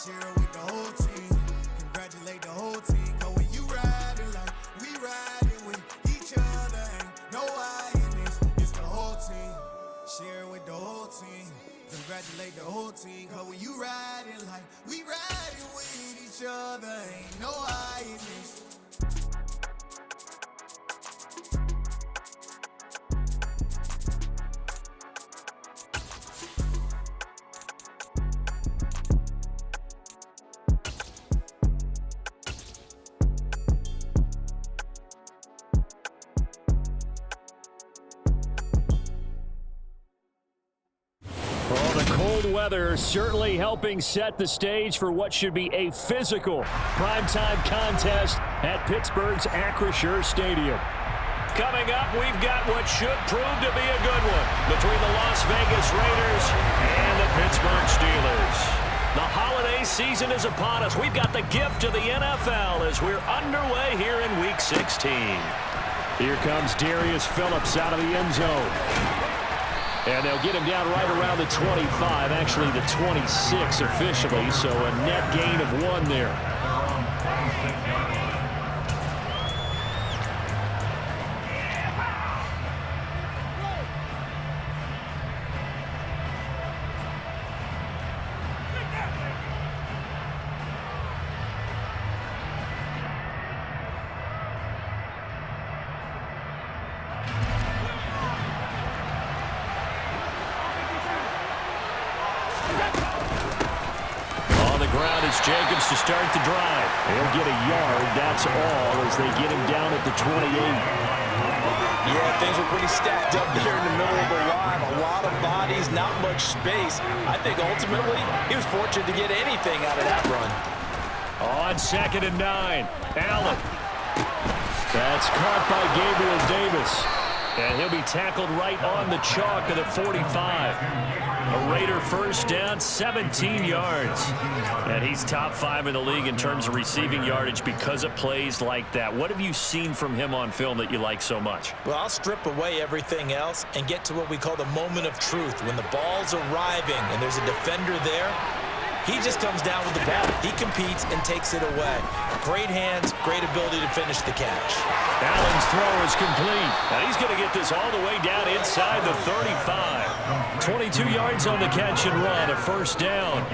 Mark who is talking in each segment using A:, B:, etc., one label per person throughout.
A: Share it with the whole team. Congratulate the whole team. Cause when you riding like we riding with each other, ain't no I in this. It's the whole team. Share it with the whole team. Congratulate the whole team. Cause when you riding like we riding with each other, ain't no I in this.
B: Weather certainly helping set the stage for what should be a physical primetime contest at Pittsburgh's Acrisure Stadium. Coming up, we've got what should prove to be a good one between the Las Vegas Raiders and the Pittsburgh Steelers. The holiday season is upon us. We've got the gift of the NFL as we're underway here in Week 16. Here comes Darius Phillips out of the end zone. And they'll get him down right around the 25, actually the 26 officially, so a net gain of 1 there. Jacobs to start the drive. He'll get a yard, that's all, as they get him down at the 28.
C: Yeah, things were pretty stacked up there in the middle of the line. A lot of bodies, not much space. I think ultimately he was fortunate to get anything out of that run.
B: On 2nd and 9, Allen. That's caught by Gabriel Davis. And he'll be tackled right on the chalk of the 45. A Raider first down, 17 yards. And he's top 5 in the league in terms of receiving yardage because of plays like that. What have you seen from him on film that you like so much?
C: Well, I'll strip away everything else and get to what we call the moment of truth. When the ball's arriving and there's a defender there, he just comes down with the ball. He competes and takes it away. Great hands, great ability to finish the catch.
B: Allen's throw is complete. Now he's going to get this all the way down inside the 35. 22 yards on the catch and run, a first down.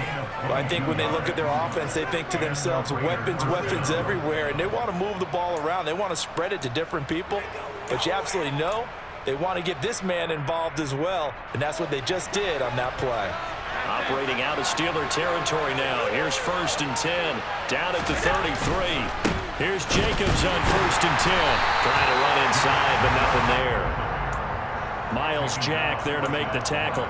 C: Well, I think when they look at their offense, they think to themselves, weapons, weapons everywhere, and they want to move the ball around. They want to spread it to different people, but you absolutely know they want to get this man involved as well, and that's what they just did on that play.
B: Operating out of Steeler territory now. Here's 1st and 10. Down at the 33. Here's Jacobs on 1st and 10. Trying to run inside, but nothing there. Miles Jack there to make the tackle.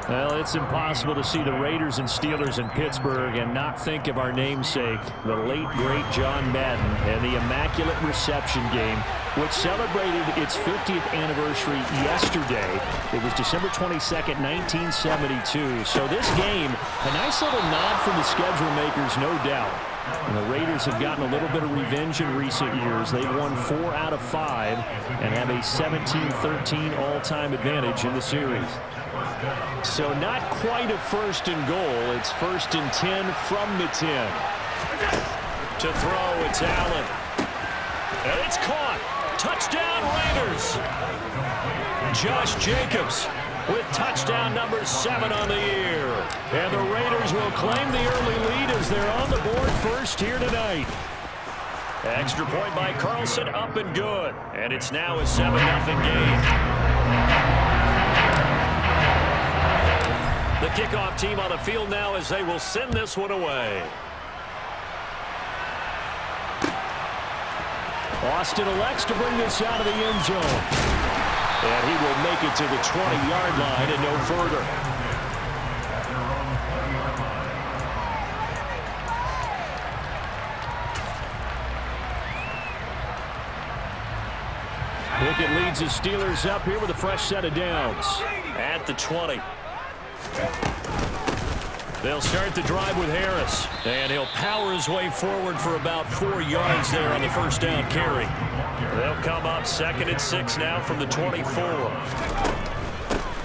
B: Well, it's impossible to see the Raiders and Steelers in Pittsburgh and not think of our namesake, the late, great John Madden, and the Immaculate Reception game, which celebrated its 50th anniversary yesterday. It was December 22nd, 1972. So this game, a nice little nod from the schedule makers, no doubt. And the Raiders have gotten a little bit of revenge in recent years. They've won 4 out of 5 and have a 17-13 all-time advantage in the series. So not quite a 1st and goal. It's 1st and 10 from the 10. To throw, it's Allen. And it's caught. Touchdown, Raiders. Josh Jacobs with touchdown number 7 on the year. And the Raiders will claim the early lead as they're on the board first here tonight. Extra point by Carlson, up and good. And it's now a 7-0 game. The kickoff team on the field now as they will send this one away. Austin elects to bring this out of the end zone. And he will make it to the 20-yard line and no further. Pickett leads his Steelers up here with a fresh set of downs. At the 20. They'll start the drive with Harris. And he'll power his way forward for about 4 yards there on the first down carry. They'll come up 2nd and 6 now from the 24.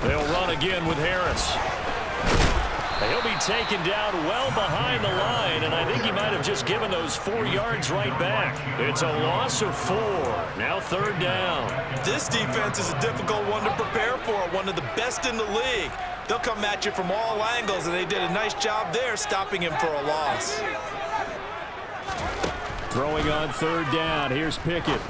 B: They'll run again with Harris. He'll be taken down well behind the line, and I think he might have just given those 4 yards right back. It's a loss of 4. Now 3rd down.
C: This defense is a difficult one to prepare for, one of the best in the league. They'll come at you from all angles, and they did a nice job there stopping him for a loss.
B: Throwing on 3rd down. Here's Pickett.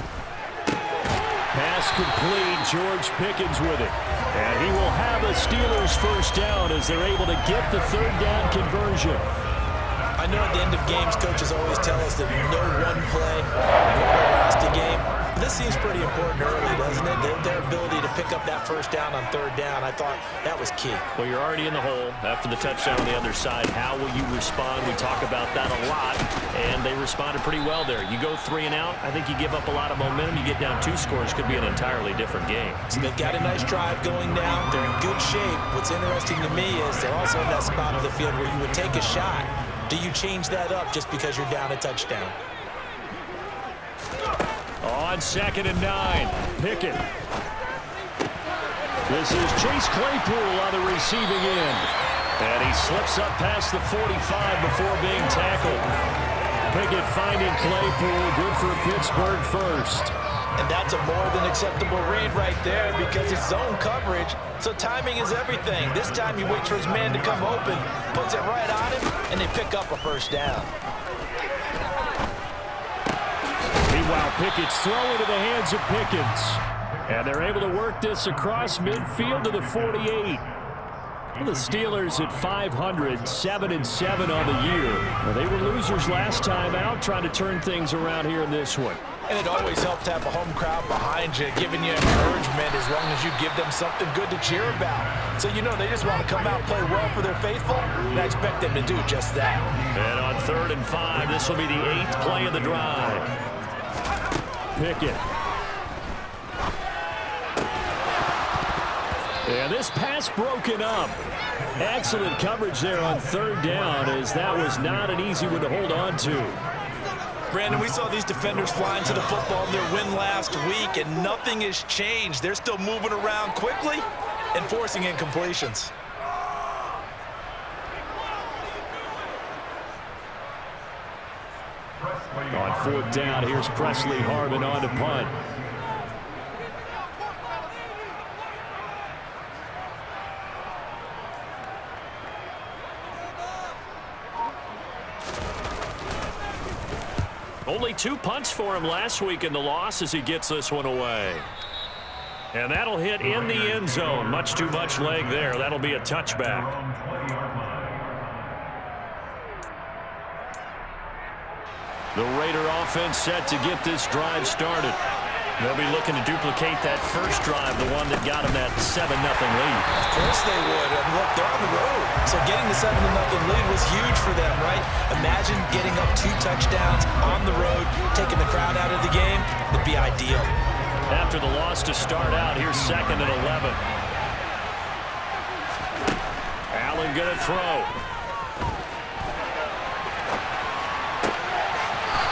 B: Pass complete. George Pickens with it. And he will have a Steelers 1st down as they're able to get the 3rd down conversion.
C: I know at the end of games, coaches always tell us that no one play will last a game. This seems pretty important early, doesn't it? Their ability to pick up that 1st down on 3rd down, I thought that was key.
B: Well, you're already in the hole after the touchdown on the other side. How will you respond? We talk about that a lot, and they responded pretty well there. You go 3 and out, I think you give up a lot of momentum. You get down 2 scores, could be an entirely different game.
C: So they've got a nice drive going now. They're in good shape. What's interesting to me is they're also in that spot of the field where you would take a shot. Do you change that up just because you're down a touchdown?
B: On 2nd and 9, Pickett. This is Chase Claypool on the receiving end. And he slips up past the 45 before being tackled. Pickett finding Claypool, good for Pittsburgh 1st.
C: And that's a more than acceptable read right there because it's zone coverage, so timing is everything. This time he waits for his man to come open, puts it right on him, and they pick up a 1st down.
B: Meanwhile, Pickett's throw into the hands of Pickens. And they're able to work this across midfield to the 48. The Steelers at 500, 7-7 on the year. Well, they were losers last time out, trying to turn things around here in this one.
C: And it always helps to have a home crowd behind you, giving you encouragement as long as you give them something good to cheer about. So you know they just want to come out and play well for their faithful, and I expect them to do just that.
B: And on 3rd and 5, this will be the 8th play of the drive. Pickett. And this pass broken up. Excellent coverage there on 3rd down, as that was not an easy one to hold on to.
C: Brandon, we saw these defenders flying to the football in their win last week, and nothing has changed. They're still moving around quickly and forcing incompletions.
B: On 4th down, here's Presley Harvin on to punt. Only 2 punts for him last week in the loss as he gets this one away. And that'll hit in the end zone. Much too much leg there. That'll be a touchback. The Raider offense set to get this drive started. They'll be looking to duplicate that first drive, the one that got them that 7-0 lead.
C: Of course they would. And look, they're on the road. So getting the 7-0 lead was huge for them, right? Imagine getting up 2 touchdowns on the road, taking the crowd out of the game. It'd be ideal.
B: After the loss to start out, here's 2nd and 11. Allen gonna throw.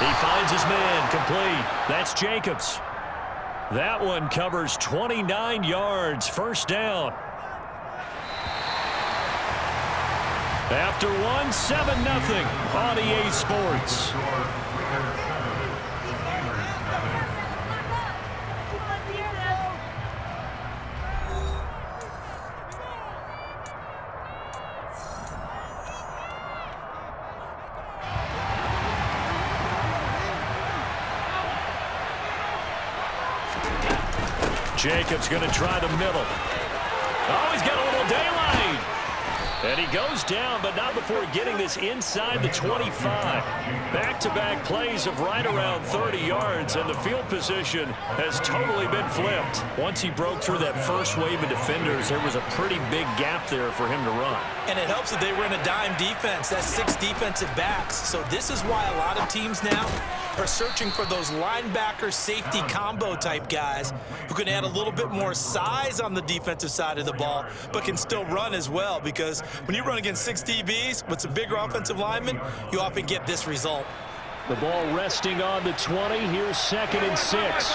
B: He finds his man, complete. That's Jacobs. That one covers 29 yards, 1st down. After one, 7-0 on EA Sports. Jacobs going to try the middle. Oh, he's got a little daylight. And he goes down, but not before getting this inside the 25. Back-to-back plays of right around 30 yards, and the field position has totally been flipped. Once he broke through that first wave of defenders, there was a pretty big gap there for him to run.
C: And it helps that they were in a dime defense. That's 6 defensive backs. So this is why a lot of teams now are searching for those linebacker safety combo type guys who can add a little bit more size on the defensive side of the ball, but can still run as well, because when you run against 6 DBs with some bigger offensive linemen, you often get this result.
B: The ball resting on the 20. Here's 2nd and 6.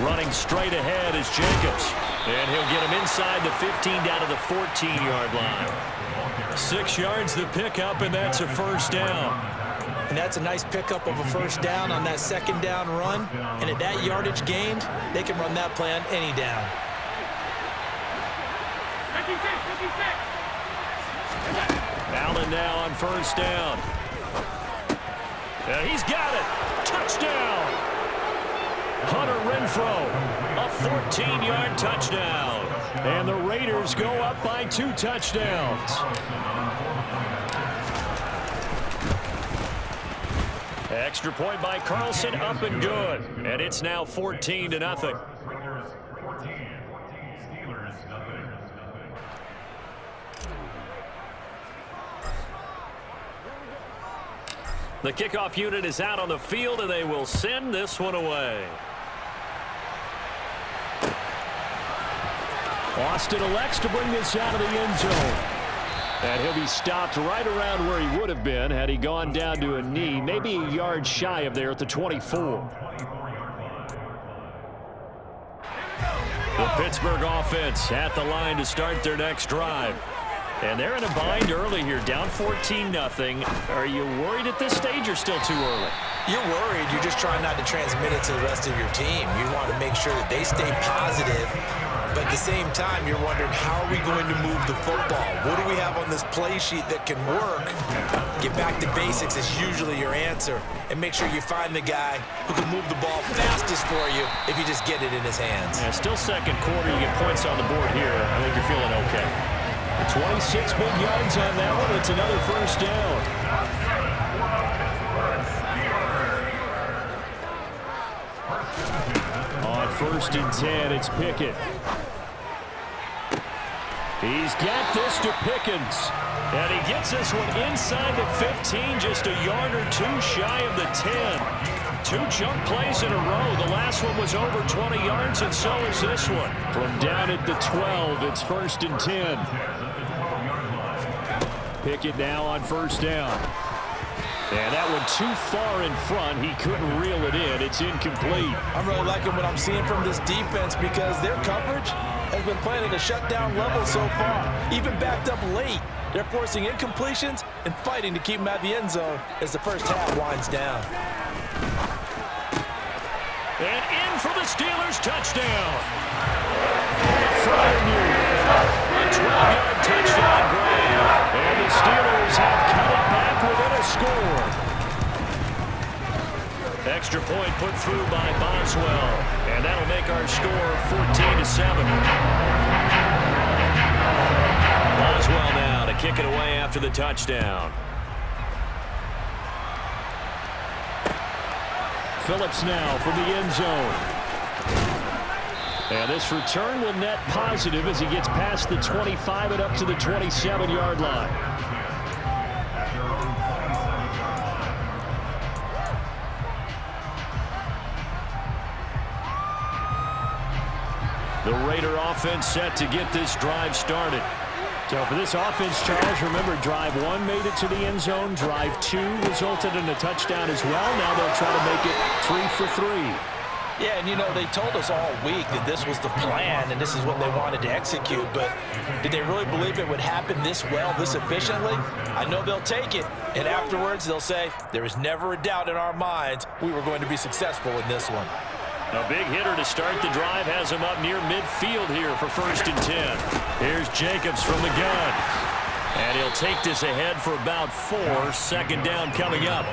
B: Running straight ahead is Jacobs. And he'll get him inside the 15 down to the 14-yard line. 6 yards the pickup, and that's a first down.
C: And that's a nice pickup of a first down on that second down run. And at that yardage gained, they can run that play on any down.
B: Allen now on first down. And he's got it. Touchdown. Hunter Renfrow, a 14-yard touchdown. And the Raiders go up by 2 touchdowns. Extra point by Carlson, up and good. And it's now 14-0. The kickoff unit is out on the field, and they will send this one away. Austin elects to bring this out of the end zone. And he'll be stopped right around where he would have been had he gone down to a knee, maybe a yard shy of there at the 24. The Pittsburgh offense at the line to start their next drive. And they're in a bind early here, down 14-0. Are you worried at this stage or still too early?
C: You're worried. You're just trying not to transmit it to the rest of your team. You want to make sure that they stay positive. But at the same time, you're wondering, how are we going to move the football? What do we have on this play sheet that can work? Get back to basics is usually your answer. And make sure you find the guy who can move the ball fastest for you if you just get it in his hands.
B: Yeah, still second quarter. You get points on the board here. I think you're feeling okay. 26 big yards on that one. It's another first down. On 1st and 10, it's Pickett. He's got this to Pickens. And he gets this one inside the 15, just a yard or 2 shy of the 10. 2 jump plays in a row. The last one was over 20 yards, and so is this one. From down at the 12, it's 1st and 10. Pickett now on 1st down. And that one too far in front. He couldn't reel it in. It's incomplete.
C: I'm really liking what I'm seeing from this defense because their coverage has been playing at a shutdown level so far. Even backed up late. They're forcing incompletions and fighting to keep them out of the end zone as the first half winds down.
B: And in for the Steelers touchdown. A 12-yard touchdown grab. And the Steelers have cut it back within a score. Extra point put through by Boswell. And that'll make our score 14-7. Boswell now to kick it away after the touchdown. Phillips now from the end zone. And this return will net positive as he gets past the 25 and up to the 27-yard line. The Raider offense set to get this drive started. So for this offense, Charles, remember, drive 1 made it to the end zone. Drive 2 resulted in a touchdown as well. Now they'll try to make it 3 for 3.
C: Yeah, and you know, they told us all week that this was the plan and this is what they wanted to execute, but did they really believe it would happen this well, this efficiently? I know they'll take it, and afterwards they'll say, there is never a doubt in our minds we were going to be successful in this one.
B: A big hitter to start the drive has him up near midfield here for 1st and 10. Here's Jacobs from the gun. And he'll take this ahead for about 4. 2nd down coming up.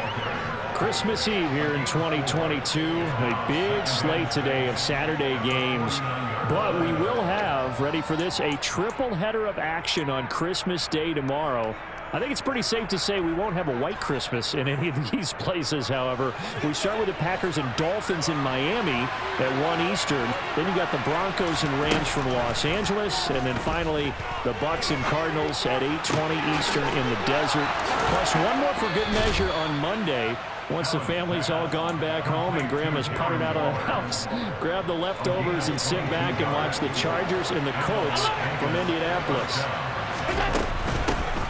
B: Christmas Eve here in 2022. A big slate today of Saturday games. But we will have, ready for this, a triple header of action on Christmas Day tomorrow. I think it's pretty safe to say we won't have a white Christmas in any of these places, however. We start with the Packers and Dolphins in Miami at 1 Eastern. Then you got the Broncos and Rams from Los Angeles. And then finally, the Bucs and Cardinals at 8:20 Eastern in the desert. Plus one more for good measure on Monday. Once the family's all gone back home and Grandma's puttered out of the house, grab the leftovers and sit back and watch the Chargers and the Colts from Indianapolis.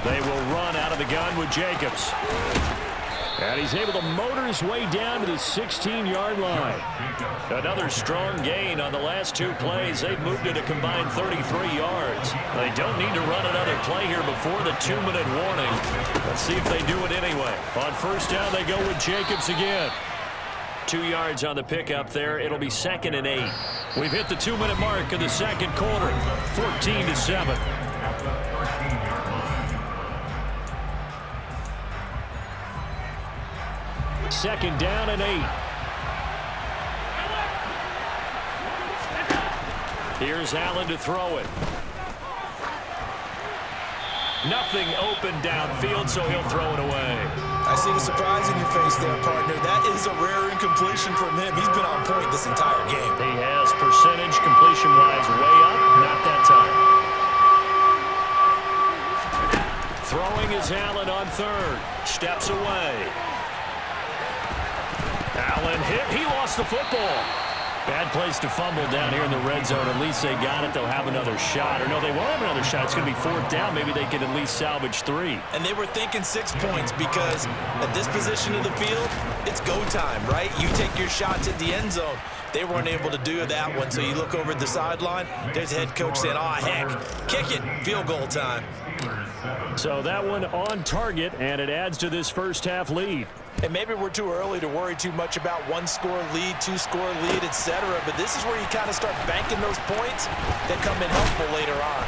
B: They will run out of the gun with Jacobs. And he's able to motor his way down to the 16-yard line. Another strong gain on the last two plays. They've moved it a combined 33 yards. They don't need to run another play here before the 2-minute warning. Let's see if they do it anyway. On first down, they go with Jacobs again. 2 yards on the pickup there. It'll be 2nd and 8. We've hit the 2-minute mark in the second quarter. 14-7. Second down and 8. Here's Allen to throw it. Nothing open downfield, so he'll throw it away.
C: I see the surprise in your face there, partner. That is a rare incompletion from him. He's been on point this entire game.
B: He has percentage completion-wise way up. Not that time. Throwing is Allen on third. Steps away. Allen hit. He lost the football. Bad place to fumble down here in the red zone. At least they got it. They'll have another shot. Or no, they won't have another shot. It's going to be 4th down. Maybe they can at least salvage 3.
C: And they were thinking 6 points because at this position of the field, it's go time, right? You take your shots at the end zone. They weren't able to do that one. So you look over at the sideline. There's the head coach saying, "Oh, heck, kick it. Field goal time."
B: So that one on target, and it adds to this first half lead.
C: And maybe we're too early to worry too much about 1-score lead, 2-score lead, etc. But this is where you kind of start banking those points that come in helpful later on.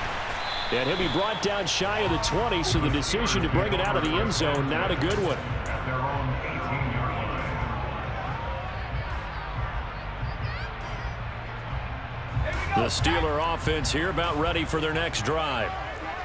B: And he'll be brought down shy of the 20, so the decision to bring it out of the end zone, not a good one. The Steeler offense here about ready for their next drive.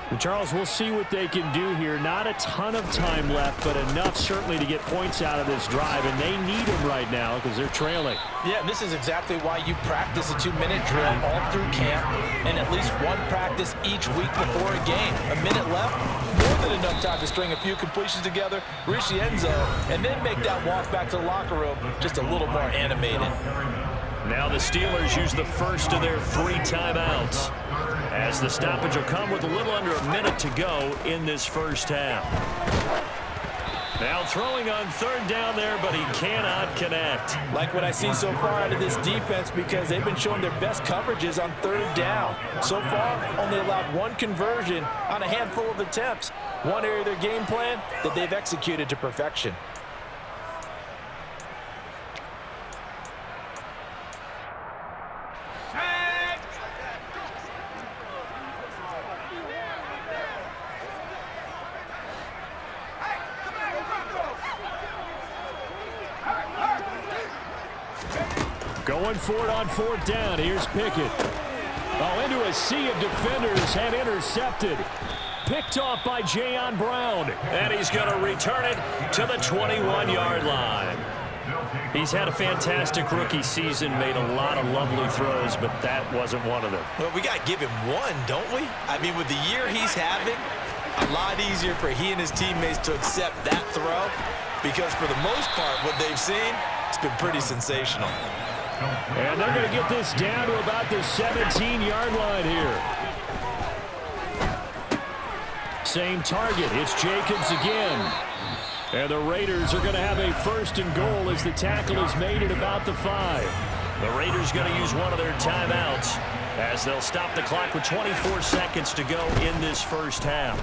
B: And Charles, we'll see what they can do here. Not a ton of time left, but enough certainly to get points out of this drive, and they need them right now because they're trailing.
C: Yeah, this is exactly why you practice a 2-minute drill all through camp and at least one practice each week before a game. A minute left, more than enough time to string a few completions together, reach the end zone, and then make that walk back to the locker room just a little more animated.
B: Now the Steelers use the first of their 3 timeouts, as the stoppage will come with a little under a minute to go in this first half. Now throwing on third down there, but he cannot connect.
C: Like what I see so far out of this defense, because they've been showing their best coverages on third down. So far, only allowed 1 conversion on a handful of attempts. One area of their game plan that they've executed to perfection.
B: Going for it on 4th down. Here's Pickett. Oh, into a sea of defenders and intercepted. Picked off by Jayon Brown. And he's going to return it to the 21-yard line. He's had a fantastic rookie season, made a lot of lovely throws, but that wasn't one of them.
C: Well, we got to give him one, don't we? I mean, with the year he's having, a lot easier for he and his teammates to accept that throw, because for the most part, what they've seen, it's been pretty sensational.
B: And they're going to get this down to about the 17-yard line here. Same target. It's Jacobs again. And the Raiders are going to have a 1st and goal as the tackle is made at about the 5. The Raiders going to use one of their timeouts as they'll stop the clock with 24 seconds to go in this first half.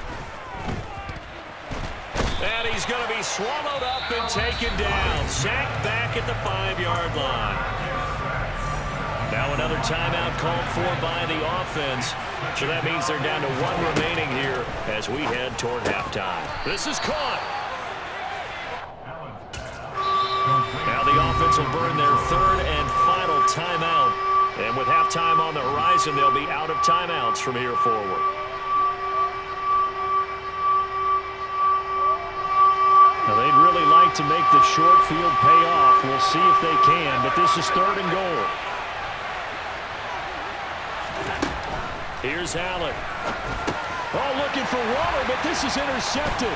B: And he's going to be swallowed up and taken down. Sacked back at the 5-yard line. Now another timeout called for by the offense. So that means they're down to 1 remaining here as we head toward halftime. This is caught. Now the offense will burn their 3rd and final timeout. And with halftime on the horizon, they'll be out of timeouts from here forward. Now they'd really like to make the short field pay off. We'll see if they can, but this is 3rd and goal. Here's Allen. Oh, looking for Waller, but this is intercepted.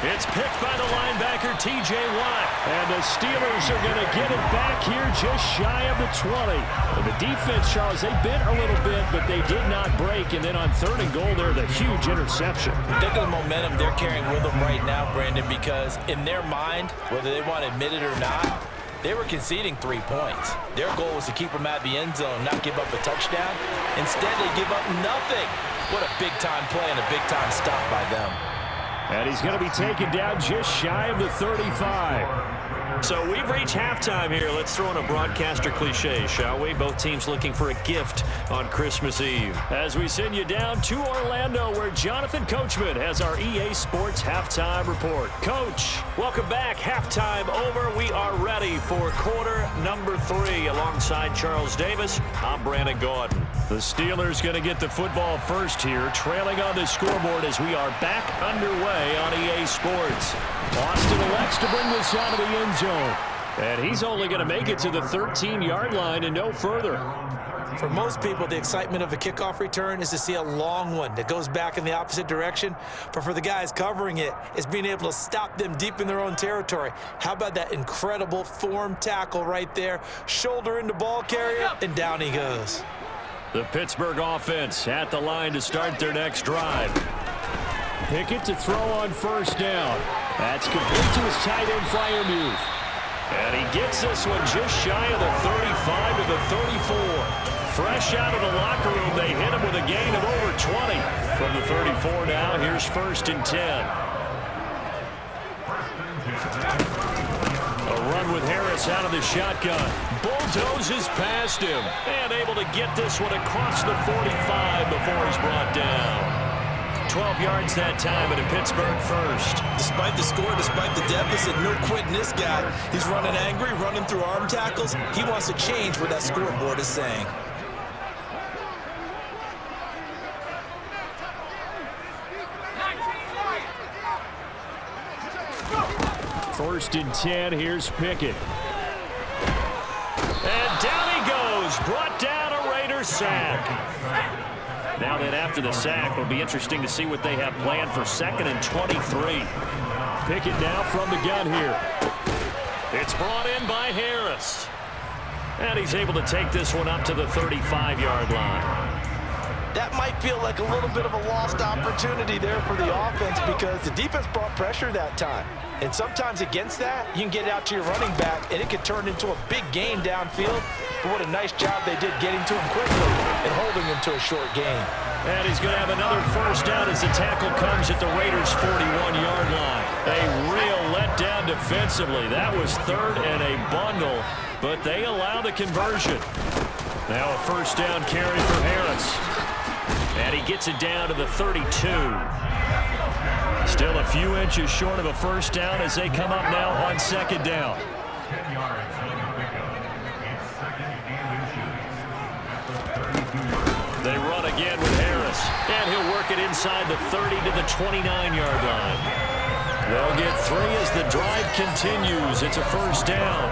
B: It's picked by the linebacker, T.J. Watt. And the Steelers are going to get it back here just shy of the 20. And the defense, Charles, they bit a little bit, but they did not break. And then on 3rd and goal, there's a huge interception.
C: Think of the momentum they're carrying with them right now, Brandon, because in their mind, whether they want to admit it or not, they were conceding 3 points. Their goal was to keep them out of the end zone, not give up a touchdown. Instead, they give up nothing. What a big-time play and a big-time stop by them.
B: And he's going to be taken down just shy of the 35. So we've reached halftime here. Let's throw in a broadcaster cliche, shall we? Both teams looking for a gift on Christmas Eve. As we send you down to Orlando, where Jonathan Coachman has our EA Sports Halftime Report. Coach, welcome back. Halftime over. We are ready for quarter number 3. Alongside Charles Davis, I'm Brandon Gordon. The Steelers going to get the football first here, trailing on the scoreboard as we are back underway on EA Sports. Austin elects to bring this out of the end zone. And he's only going to make it to the 13-yard line and no further.
C: For most people, the excitement of a kickoff return is to see a long one that goes back in the opposite direction. But for the guys covering it, it's being able to stop them deep in their own territory. How about that incredible form tackle right there? Shoulder into ball carrier, and down he goes.
B: The Pittsburgh offense at the line to start their next drive. Pickett to throw on 1st down. That's complete to his tight end Freiermuth. And he gets this one just shy of the 35 to the 34. Fresh out of the locker room, they hit him with a gain of over 20. From the 34 now, here's 1st and 10. A run with Harris out of the shotgun. Bulldozes past him. And able to get this one across the 45 before he's brought down. 12 yards that time, and a Pittsburgh first.
C: Despite the score, despite the deficit, no quitting this guy. He's running angry, running through arm tackles. He wants to change what that scoreboard is saying.
B: First and 10, here's Pickett. And down he goes, brought down a Raider sack. Now then, after the sack, it'll be interesting to see what they have planned for 2nd and 23. Pickett now from the gun here. It's brought in by Harris. And he's able to take this one up to the 35-yard line.
C: That might feel like a little bit of a lost opportunity there for the offense because the defense brought pressure that time. And sometimes against that, you can get out to your running back, and it can turn into a big gain downfield. But what a nice job they did getting to him quickly and holding him to a short gain.
B: And he's going to have another 1st down as the tackle comes at the Raiders' 41-yard line. A real letdown defensively. That was 3rd and a bundle, but they allow the conversion. Now a 1st down carry for Harris. And he gets it down to the 32. Still a few inches short of a 1st down as they come up now on 2nd down. They run again with Harris. And he'll work it inside the 30 to the 29-yard line. They'll get 3 as the drive continues. It's a 1st down.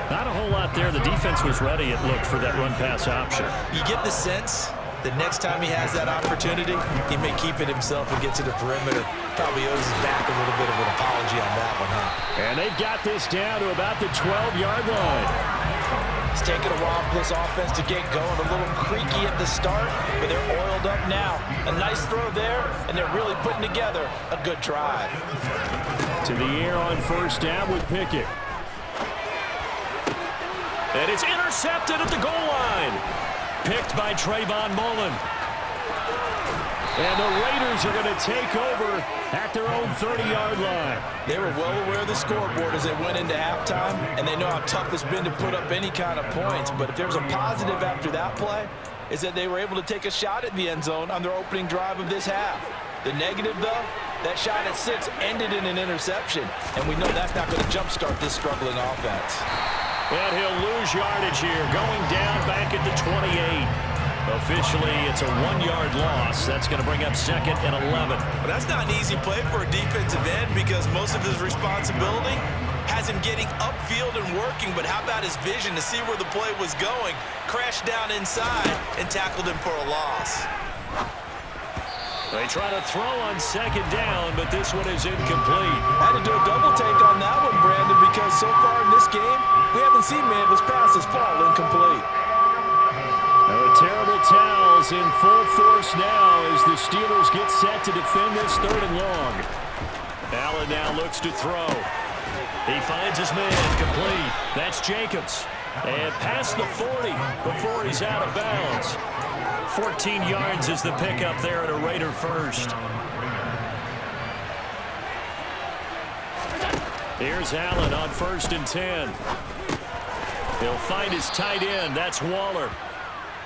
B: Not a whole lot there. The defense was ready, it looked, for that run-pass option.
C: You get the sense the next time he has that opportunity, he may keep it himself and get to the perimeter. Probably owes his back a little bit of an apology on that one, huh?
B: And they've got this down to about the 12-yard line.
C: It's taken a while for this offense to get going. A little creaky at the start, but they're oiled up now. A nice throw there, and they're really putting together a good drive.
B: To the air on 1st down with Pickett. And it's intercepted at the goal line. Picked by Trayvon Mullen. And the Raiders are going to take over at their own 30-yard line.
C: They were well aware of the scoreboard as they went into halftime, and they know how tough it's been to put up any kind of points. But if there's a positive after that play, is that they were able to take a shot at the end zone on their opening drive of this half. The negative, though, that shot at 6 ended in an interception, and we know that's not going to jumpstart this struggling offense.
B: And he'll lose yardage here, going down back at the 28. Officially, it's a 1-yard loss. That's going to bring up 2nd and 11.
C: But that's not an easy play for a defensive end because most of his responsibility has him getting upfield and working. But how about his vision to see where the play was going? Crashed down inside and tackled him for a loss.
B: They try to throw on second down, but this one is incomplete.
C: I had to do a double take on that one, Brandon, because so far in this game, we haven't seen many of his passes fall incomplete.
B: The terrible towels in full force now as the Steelers get set to defend this 3rd and long. Allen now looks to throw. He finds his man complete. That's Jacobs. And past the 40 before he's out of bounds. 14 yards is the pickup there at a Raider first. Here's Allen on 1st and 10. He'll find his tight end. That's Waller.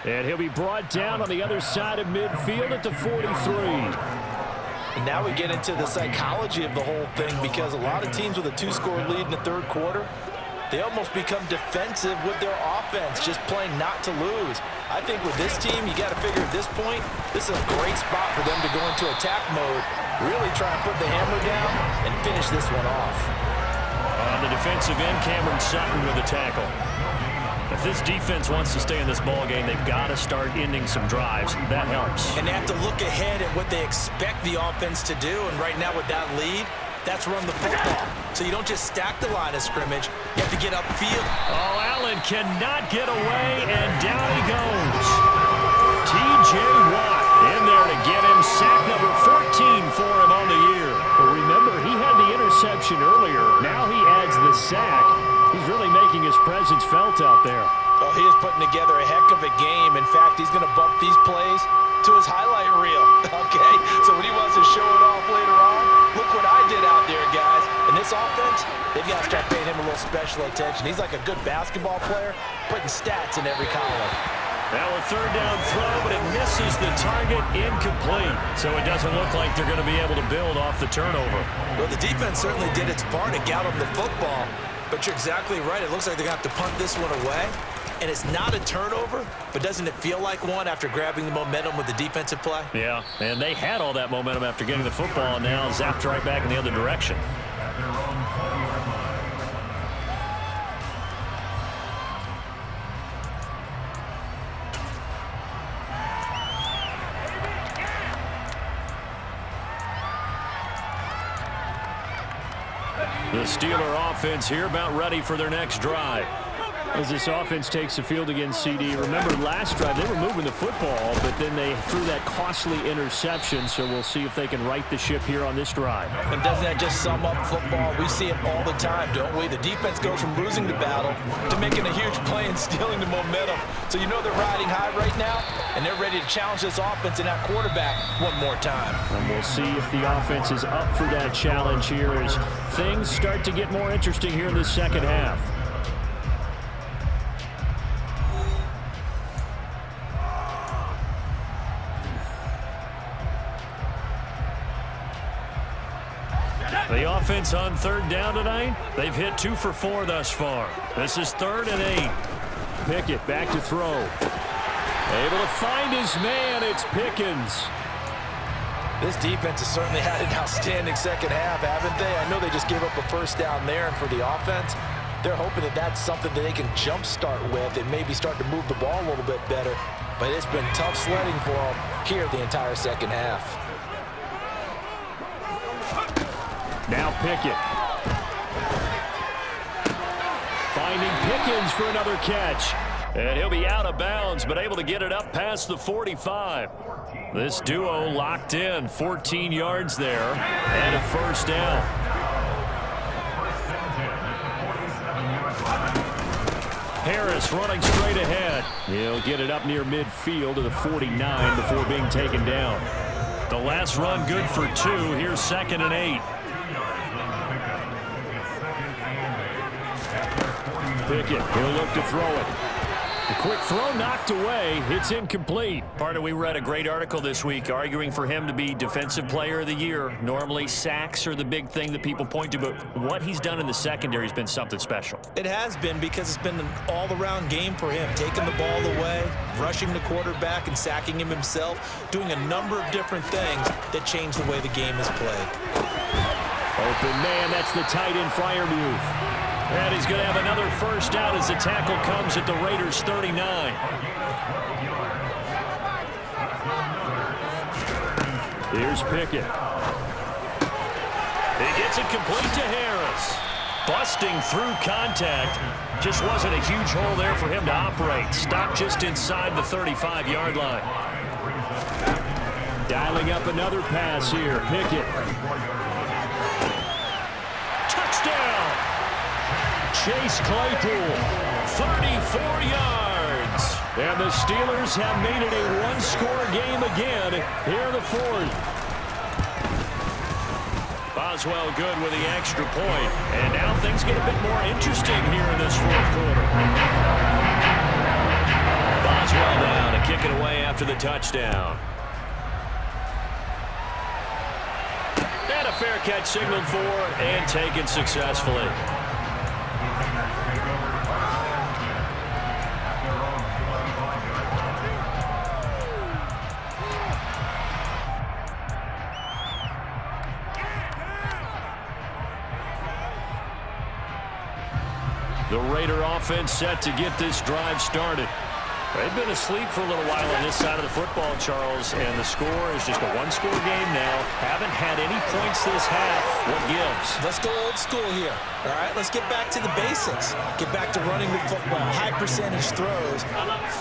B: And he'll be brought down on the other side of midfield at the 43.
C: And now we get into the psychology of the whole thing, because a lot of teams with a 2-score lead in the 3rd quarter, they almost become defensive with their offense, just playing not to lose. I think with this team, you got to figure at this point, this is a great spot for them to go into attack mode, really try and put the hammer down and finish this one off.
B: On the defensive end, Cameron Sutton with a tackle. If this defense wants to stay in this ballgame, they've got to start ending some drives. That helps.
C: And they have to look ahead at what they expect the offense to do. And right now with that lead, that's run the football. So you don't just stack the line of scrimmage. You have to get upfield.
B: Oh, Allen cannot get away, and down he goes. T.J. Watt in there to get him sack number 14 for him on the year. But remember, he had the interception earlier. Now he adds the sack. He's really making his presence felt out there.
C: Oh, he is putting together a heck of a game. In fact, he's going to bump these plays to his highlight reel. Okay, so when he wants to show it off later on, look what I did out there, guys. In this offense, they've got to start paying him a little special attention. He's like a good basketball player, putting stats in every column.
B: Now a 3rd down throw, but it misses the target, incomplete. So it doesn't look like they're going to be able to build off the turnover.
C: Well, the defense certainly did its part to get them the football. But you're exactly right. It looks like they're going to have to punt this one away. And it's not a turnover, but doesn't it feel like one after grabbing the momentum with the defensive play?
B: Yeah, and they had all that momentum after getting the football, and now zapped right back in the other direction. The Steeler offense here about ready for their next drive. As this offense takes the field against CD. Remember, last drive, they were moving the football, but then they threw that costly interception, so we'll see if they can right the ship here on this drive.
C: And doesn't that just sum up football? We see it all the time, don't we? The defense goes from losing the battle to making a huge play and stealing the momentum. So you know they're riding high right now, and they're ready to challenge this offense and that quarterback one more time.
B: And we'll see if the offense is up for that challenge here as things start to get more interesting here in the 2nd half. The offense on 3rd down tonight, they've hit 2 for 4 thus far. This is 3rd and 8. Pickett back to throw. Able to find his man, it's Pickens.
C: This defense has certainly had an outstanding 2nd half, haven't they? I know they just gave up a 1st down there, and for the offense, they're hoping that that's something that they can jumpstart with and maybe start to move the ball a little bit better. But it's been tough sledding for them here the entire 2nd half.
B: Now Pickett. Finding Pickens for another catch. And he'll be out of bounds, but able to get it up past the 45. This duo locked in, 14 yards there, and a 1st down. Harris running straight ahead. He'll get it up near midfield to the 49 before being taken down. The last run good for 2. Here's 2nd and 8. Pickett, he'll look to throw it. A quick throw knocked away. It's incomplete. Partner, we read a great article this week arguing for him to be Defensive Player of the Year. Normally, sacks are the big thing that people point to, but what he's done in the secondary has been something special.
C: It has been, because it's been an all-around game for him. Taking the ball away, rushing the quarterback, and sacking him himself, doing a number of different things that change the way the game is played.
B: Open man, that's the tight end flyer move. And he's going to have another 1st down as the tackle comes at the Raiders' 39. Here's Pickett. He gets it complete to Harris. Busting through contact. Just wasn't a huge hole there for him to operate. Stopped just inside the 35-yard line. Dialing up another pass here. Pickett. Touchdown! Chase Claypool. 34 yards. And the Steelers have made it a one-score game again here in the fourth. Boswell good with the extra point. And now things get a bit more interesting here in this fourth quarter. Boswell down to kick it away after the touchdown. And a fair catch signaled for and taken successfully. The Raider offense set to get this drive started. They've been asleep for a little while on this side of the football, Charles, and the score is just a one-score game now. Haven't had any points this half. What gives?
C: Let's go old school here. All right, let's get back to the basics. Get back to running the football, high-percentage throws.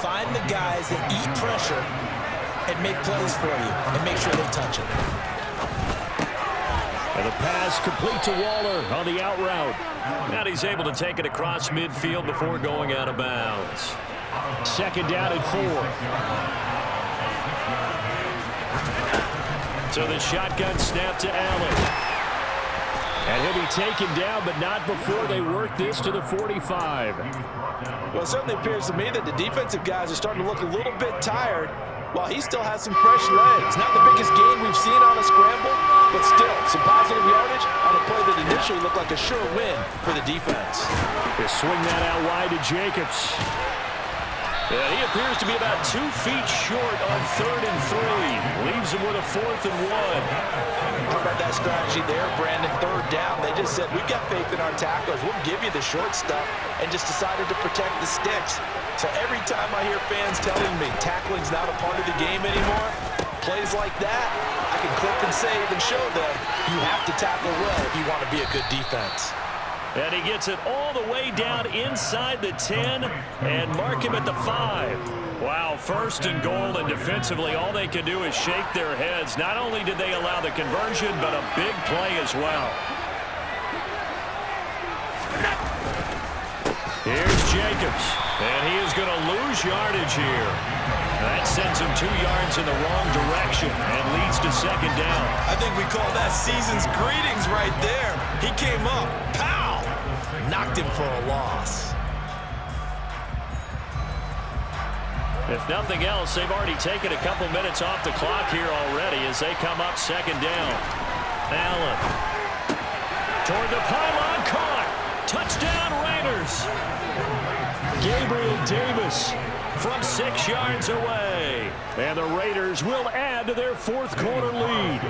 C: Find the guys that eat pressure and make plays for you and make sure they touch it.
B: And the pass complete to Waller on the out route. And he's able to take it across midfield before going out of bounds. Second down and 4. So the shotgun snap to Allen. And he'll be taken down, but not before they work this to the 45.
C: Well, it certainly appears to me that the defensive guys are starting to look a little bit tired while he still has some fresh legs. Not the biggest game we've seen on a scramble, but still some positive yardage on a play that initially looked like a sure win for the defense.
B: They swing that out wide to Jacobs. And he appears to be about 2 feet short on 3rd and 3. Leaves him with a 4th and 1.
C: How about that strategy there, Brandon? 3rd down. They just said, we've got faith in our tacklers. We'll give you the short stuff, and just decided to protect the sticks. So every time I hear fans telling me tackling's not a part of the game anymore, plays like that, I can click and save and show them you have to tackle well if you want to be a good defense.
B: And he gets it all the way down inside the 10 and mark him at the 5. Wow, 1st and goal, and defensively all they can do is shake their heads. Not only did they allow the conversion, but a big play as well. Here's Jacobs, and he is going to lose yardage here. That sends him 2 yards in the wrong direction and leads to 2nd down.
C: I think we call that season's greetings right there. He came up, pow, knocked him for a loss.
B: If nothing else, they've already taken a couple minutes off the clock here already as they come up 2nd down. Allen toward the pylon, caught. Touchdown Raiders. Gabriel Davis from 6 yards away. And the Raiders will add to their 4th quarter lead.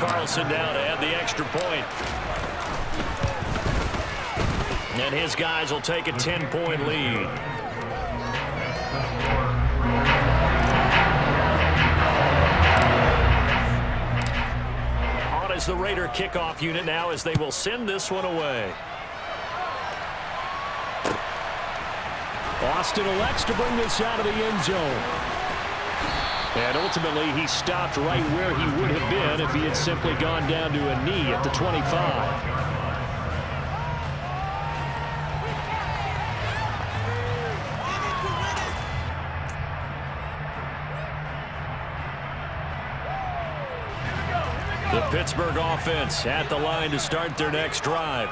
B: Carlson down to add the extra point. And his guys will take a 10-point lead. On is the Raider kickoff unit now as they will send this one away. Austin elects to bring this out of the end zone. And ultimately, he stopped right where he would have been if he had simply gone down to a knee at the 25. The Pittsburgh offense at the line to start their next drive.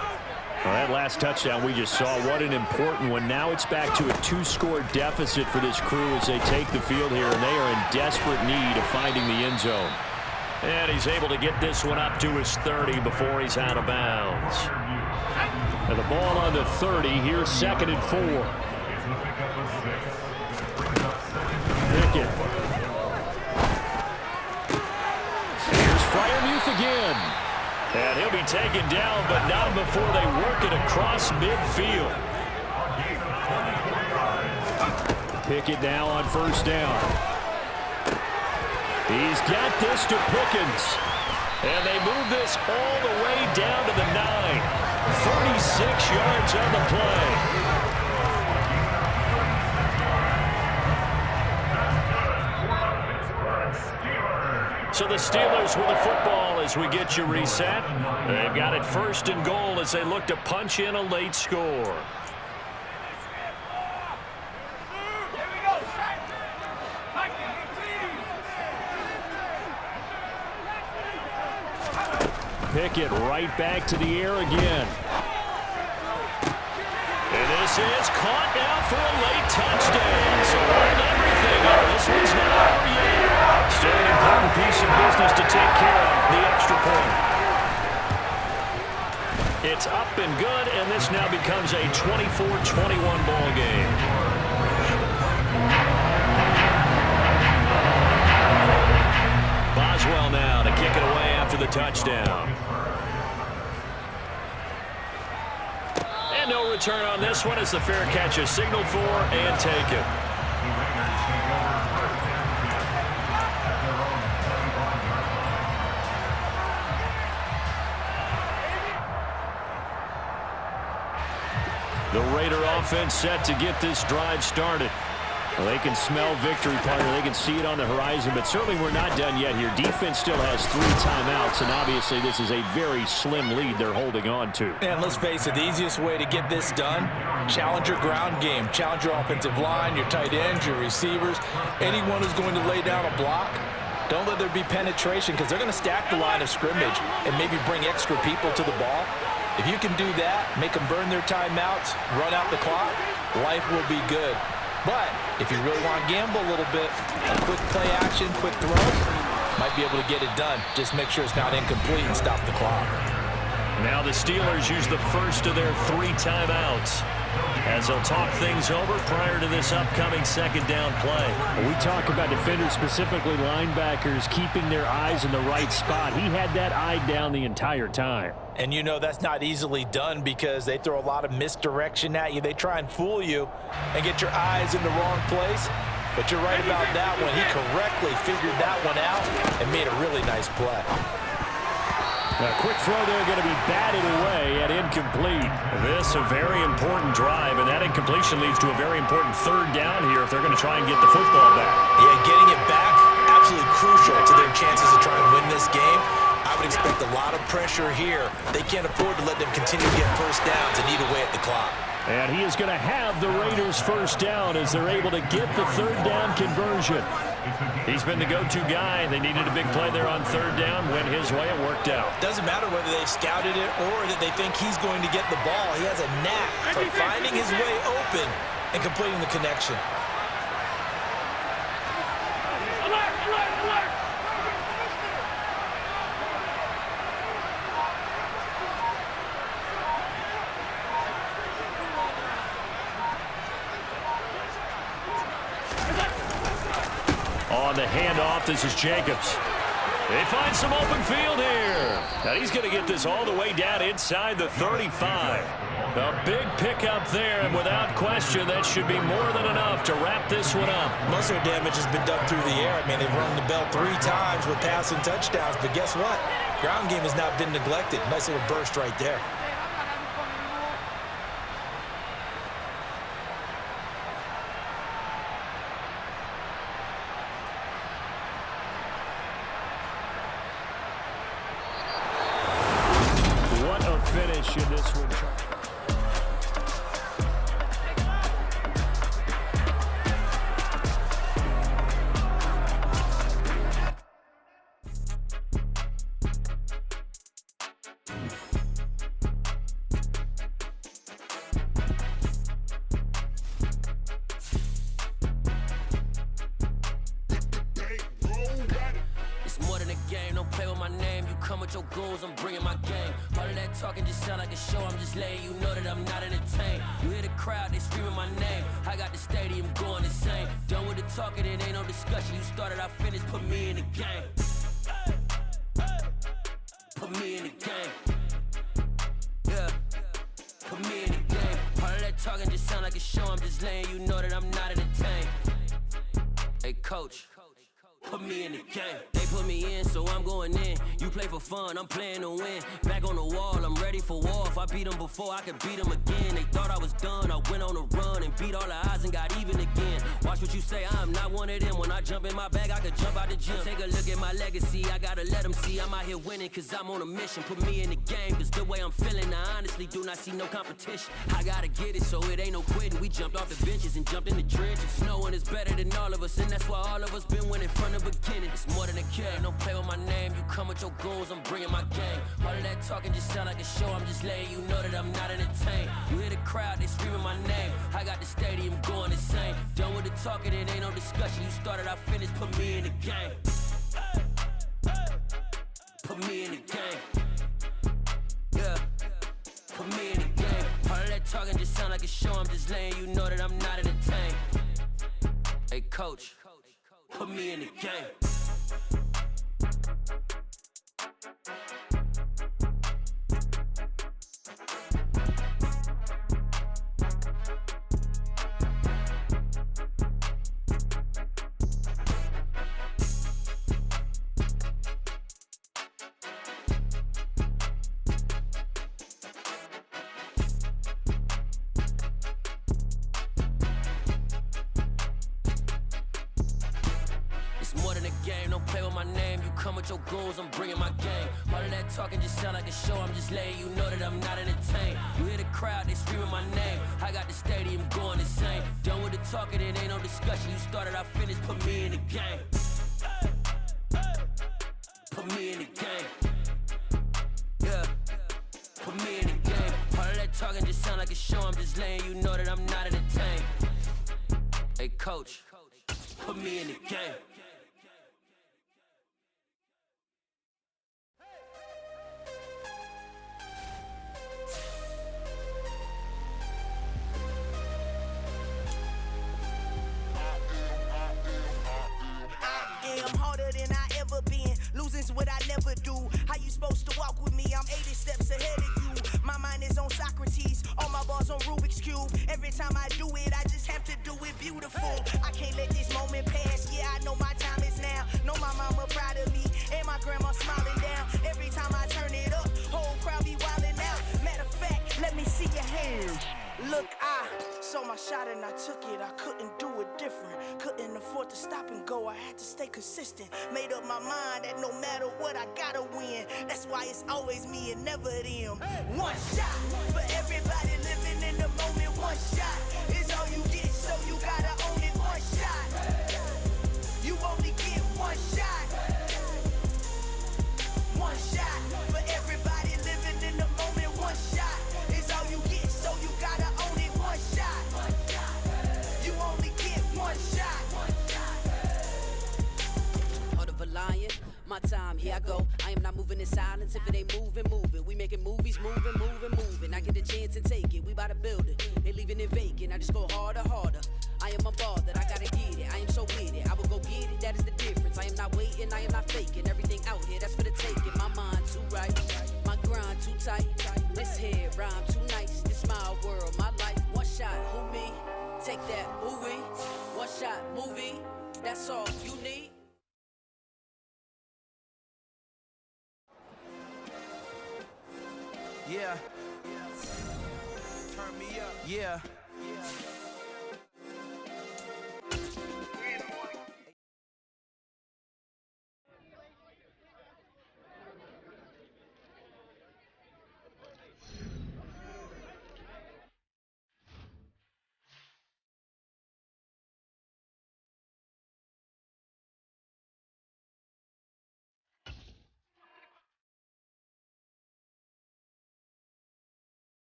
B: Well, that last touchdown we just saw, what an important one. Now it's back to a 2-score deficit for this crew as they take the field here, and they are in desperate need of finding the end zone. And he's able to get this one up to his 30 before he's out of bounds. And the ball on the 30, here's 2nd and 4. Pickett. Here's Freiermuth again. And he'll be taken down, but not before they work it across midfield. Pickett now on 1st down. He's got this to Pickens. And they move this all the way down to the 9. 36 yards on the play. So the Steelers with the football as we get you reset. They've got it 1st and goal as they look to punch in a late score. Pickett right back to the air again. And this is caught now for a late touchdown. So hold everything up. This one's not over yet. Still an important piece of business to take care of, the extra point. It's up and good, and this now becomes a 24-21 ball game. Boswell now to kick it away after the touchdown. And no return on this one as the fair catch is signaled for and taken. The Raider offense set to get this drive started. Well, they can smell victory, partner. They can see it on the horizon, but certainly we're not done yet here. Defense still has 3 timeouts, and obviously this is a very slim lead they're holding on to.
C: And let's face it, the easiest way to get this done, challenge your ground game. Challenge your offensive line, your tight ends, your receivers, anyone who's going to lay down a block. Don't let there be penetration because they're going to stack the line of scrimmage and maybe bring extra people to the ball. If you can do that, make them burn their timeouts, run out the clock, life will be good. But if you really want to gamble a little bit, a quick play action, quick throw, might be able to get it done. Just make sure it's not incomplete and stop the clock.
B: Now the Steelers use the first of their 3 timeouts as they'll talk things over prior to this upcoming 2nd down play.
D: We talk about defenders, specifically linebackers, keeping their eyes in the right spot. He had that eye down the entire time.
C: And you know that's not easily done because they throw a lot of misdirection at you. They try and fool you and get your eyes in the wrong place. But you're right about that one. He correctly figured that one out and made a really nice play.
B: A quick throw there going to be batted away and incomplete. This a very important drive, and that incompletion leads to a very important 3rd down here if they're going to try and get the football back.
C: Yeah, getting it back, absolutely crucial to their chances to try and win this game. I would expect a lot of pressure here. They can't afford to let them continue to get 1st downs and eat away at the clock.
B: And he is going to have the Raiders 1st down as they're able to get the 3rd down conversion. He's been the go-to guy. They needed a big play there on 3rd down. Went his way. It worked out.
C: Doesn't matter whether they've scouted it or that they think he's going to get the ball. He has a knack for finding his way open and completing the connection.
B: On the handoff, this is Jacobs. They find some open field here. And he's going to get this all the way down inside the 35. A big pickup there, and without question, that should be more than enough to wrap this one up.
C: Most of their damage has been done through the air. I mean, they've rung the bell 3 times with passing touchdowns, but guess what? Ground game has not been neglected. Nice little burst right there.
D: Finish in this one.
E: It's more than a game, don't play with my name. You come with your goons, I'm bringing my game. All of that talking just sound like a show. I'm just letting you know that I'm not entertained. You hear the crowd, they screaming my name. I got the stadium going insane. Done with the talking, it ain't no discussion. You started, I finished, put me in the game. Put me in the game. Yeah. Put me in the game. All of that talking just sound like a show. I'm just letting you know that I'm not entertained. Hey, coach. Put me in the game. They put me in, so I'm going in. You play for fun, I'm playing to win. Back on the wall, I'm ready for war. If I beat them before, I could beat them again. They thought I was done, I went on a run and beat all the odds and got even again. Watch what you say, I'm not one of them. When I jump in my bag, I could jump out the gym. Take a look at my legacy, I gotta let them see I'm out here winning, cause I'm on a mission. Put me in the game, cause the way I'm feeling, I honestly do not see no competition. I gotta get it, so it ain't no quitting. We jumped off the benches and jumped in the trenches. No one is better than all of us, and that's why all of us been winning from the beginning. It's more than a game, don't play with my name. You come with your goons, I'm bringing my game. All of that talking just sound like a show, I'm just letting you know that I'm not entertained. You hear the crowd, they screaming my name. I got the stadium going insane. Done with the talking, it ain't no discussion. You started, I finished, put me in the game. Put me in the game. Yeah, put me in the game. All of that talking just sound like a show, I'm just letting you know that I'm not entertained. Hey coach, put me in the game. Your goons, I'm bringing my game. All of that talking just sound like a show, I'm just letting you know that I'm not entertained. You hear the crowd, they screaming my name. I got the stadium going insane. Done with the talking, it ain't no discussion. You started, I finished, put me in the game. Put me in the game. Yeah, put me in the game. All of that talking just sound like a show, I'm just letting you know that I'm not entertained. Hey coach, put me in the game.
F: Losing's what I never do. How you supposed to walk with me? I'm 80 steps ahead of you. My mind is on Socrates, all my bars on Rubik's Cube. Every time I do it, I just have to do it beautiful. I can't let this moment pass. Yeah, I know my time is now. Know my mama proud of me, and my grandma smiling down. Every time I turn it up, whole crowd be wildin' out. Matter of fact, let me see your hands. Look, I saw my shot and I took it. I couldn't do it different. Couldn't afford to stop and go. I had to stay consistent. Made up my mind that no matter what, I gotta win. That's why it's always me and never them. One shot for everybody living in the moment. One shot is all you get, so you gotta own it. One shot. You only get one shot. One shot for everybody living in the moment. One shot is all you get, so you gotta own it. One shot. You only get one shot.
G: Heart of a lion, my time, here I go. I am not moving in silence. If it ain't moving, move it. We making movies, moving. I get the chance and take it. We bout to build it. They leaving it vacant. I just go harder. I am a ball that I gotta get it. I am so with it. I will go get it. That is the difference. I am not waiting. I am not faking. Everything out here, that's for the taking. My mind too right. My grind too tight. This here rhyme too nice. This my world, my life. One shot, who me? Take that, ooh-wee. One shot, movie. That's all you need.
F: Yeah. Turn me up. Yeah.